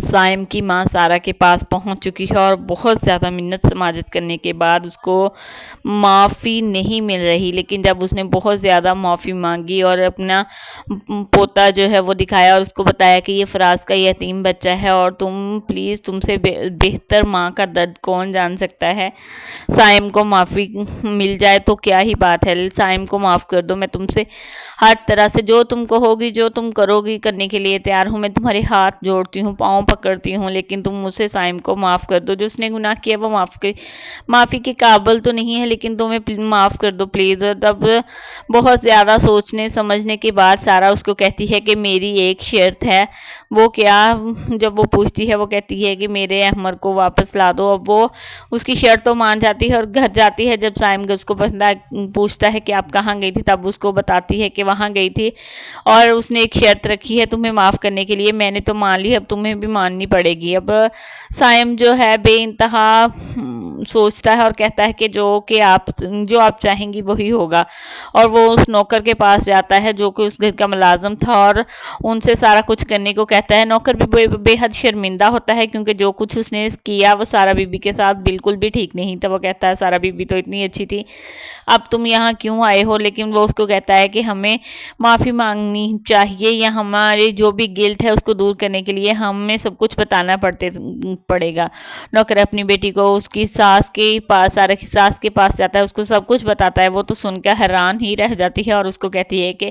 سائم کی ماں سارا کے پاس پہنچ چکی ہے اور بہت زیادہ منت سماجت کرنے کے بعد اس کو معافی نہیں مل رہی، لیکن جب اس نے بہت زیادہ معافی مانگی اور اپنا پوتا جو ہے وہ دکھایا اور اس کو بتایا کہ یہ فراز کا یتیم بچہ ہے اور تم پلیز تم سے بہتر ماں کا درد کون جان سکتا ہے، سائم کو معافی مل جائے تو کیا ہی بات ہے، سائم کو معاف کر دو، میں تم سے ہر طرح سے جو تم کہو گی جو تم کرو گی کرنے کے لیے تیار ہوں، میں تمہارے ہاتھ جوڑتی ہوں، پاؤں پکڑتی ہوں، لیکن تم مجھ سے سائم کو معاف کر دو، جو اس نے گناہ کیا وہ معافی کے قابل تو نہیں ہے، لیکن تمہیں معاف کر دو پلیز۔ اور تب بہت زیادہ سوچنے سمجھنے کے بعد سارا اس کو کہتی ہے کہ میری ایک شرط ہے، وہ کیا؟ جب وہ پوچھتی ہے وہ کہتی ہے کہ میرے احمر کو واپس لا دو۔ اب وہ اس کی شرط تو مان جاتی ہے اور گھر جاتی ہے۔ جب سائم اس کو پوچھتا ہے کہ آپ کہاں گئی تھی، تب اس کو بتاتی ہے کہ وہاں گئی تھی اور اس نے ایک شرط رکھی ہے تمہیں معاف کرنے کے لیے، میں نے تو مان لی، اب تمہیں بھی ماننی پڑے گی۔ اب سائم جو ہے بے انتہا سوچتا ہے اور کہتا ہے کہ جو آپ چاہیں گی وہی ہوگا، اور وہ اس نوکر کے پاس جاتا ہے جو کہ اس گھر کا ملازم تھا اور ان سے سارا کچھ کرنے کو کہتا ہے۔ نوکر بھی بے حد شرمندہ ہوتا ہے کیونکہ جو کچھ اس نے کیا وہ سارا بی بی کے ساتھ بالکل بھی ٹھیک نہیں تھا۔ وہ کہتا ہے سارا بی بی تو اتنی اچھی تھی، اب تم یہاں کیوں آئے ہو؟ لیکن وہ اس کو کہتا ہے کہ ہمیں معافی مانگنی چاہیے یا ہمارے جو بھی گلٹ ہے اس کو دور کرنے کے لیے ہمیں سب کچھ بتانا پڑے گا۔ نوکر اپنی بیٹی کو اس کی ساس کے پاس جاتا ہے، اس کو سب کچھ بتاتا ہے، وہ تو سن کر حیران ہی رہ جاتی ہے اور اس کو کہتی ہے کہ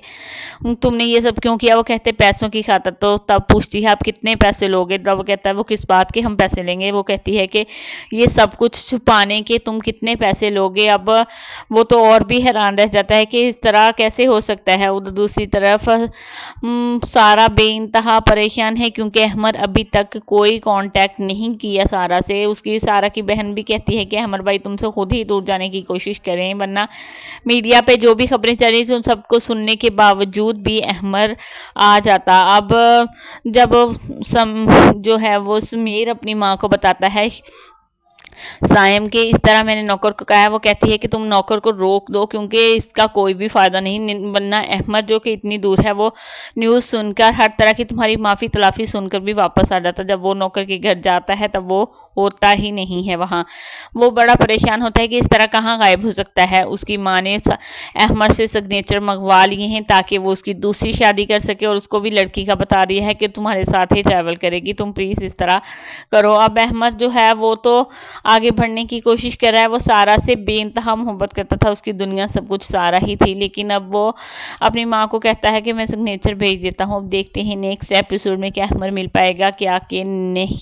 تم نے یہ سب کیوں کیا؟ وہ کہتے پیسوں کی خاطر۔ تو تب پوچھتی ہے آپ کتنے پیسے لوگے؟ تب وہ کہتا ہے وہ کس بات کے ہم پیسے لیں گے؟ وہ کہتی ہے کہ یہ سب کچھ چھپانے کے تم کتنے پیسے لوگے؟ اب وہ تو اور بھی حیران رہ جاتا ہے کہ اس طرح کیسے ہو سکتا ہے۔ دوسری طرف سارا بے انتہا پریشان ہے کیونکہ احمر ابھی تک کوئی کانٹیکٹ نہیں کیا سارا سے۔ اس کی سارا کی بہن بھی کہتی ہے کہ احمر بھائی تم سے خود ہی دور جانے کی کوشش کریں، ورنہ میڈیا پہ جو بھی خبریں چل رہی تھیں ان سب کو سننے کے باوجود بھی احمر آ جاتا۔ اب جب جو ہے وہ سمیر اپنی ماں کو بتاتا ہے سائم کے اس طرح میں نے نوکر کو کہا ہے، وہ کہتی ہے کہ تم نوکر کو روک دو کیونکہ اس کا کوئی بھی فائدہ نہیں، ورنہ احمد جو کہ اتنی دور ہے وہ نیوز سن کر ہر طرح کی تمہاری معافی تلافی سن کر بھی واپس آ جاتا۔ جب وہ نوکر کے گھر جاتا ہے تب وہ ہوتا ہی نہیں ہے وہاں۔ وہ بڑا پریشان ہوتا ہے کہ اس طرح کہاں غائب ہو سکتا ہے۔ اس کی ماں نے احمد سے سگنیچر منگوا لیے ہیں تاکہ وہ اس کی دوسری شادی کر سکے، اور اس کو بھی لڑکی کا بتا دیا ہے کہ تمہارے ساتھ ہی ٹریول کرے گی، تم پلیز اس طرح کرو۔ اب احمد جو ہے وہ تو آگے بڑھنے کی کوشش کر رہا ہے، وہ سارا سے بے انتہا محبت کرتا تھا، اس کی دنیا سب کچھ سارا ہی تھی، لیکن اب وہ اپنی ماں کو کہتا ہے کہ میں سگنیچر بھیج دیتا ہوں۔ اب دیکھتے ہیں نیکسٹ ایپیسوڈ میں کیا احمد مل پائے گا کیا کہ نہیں۔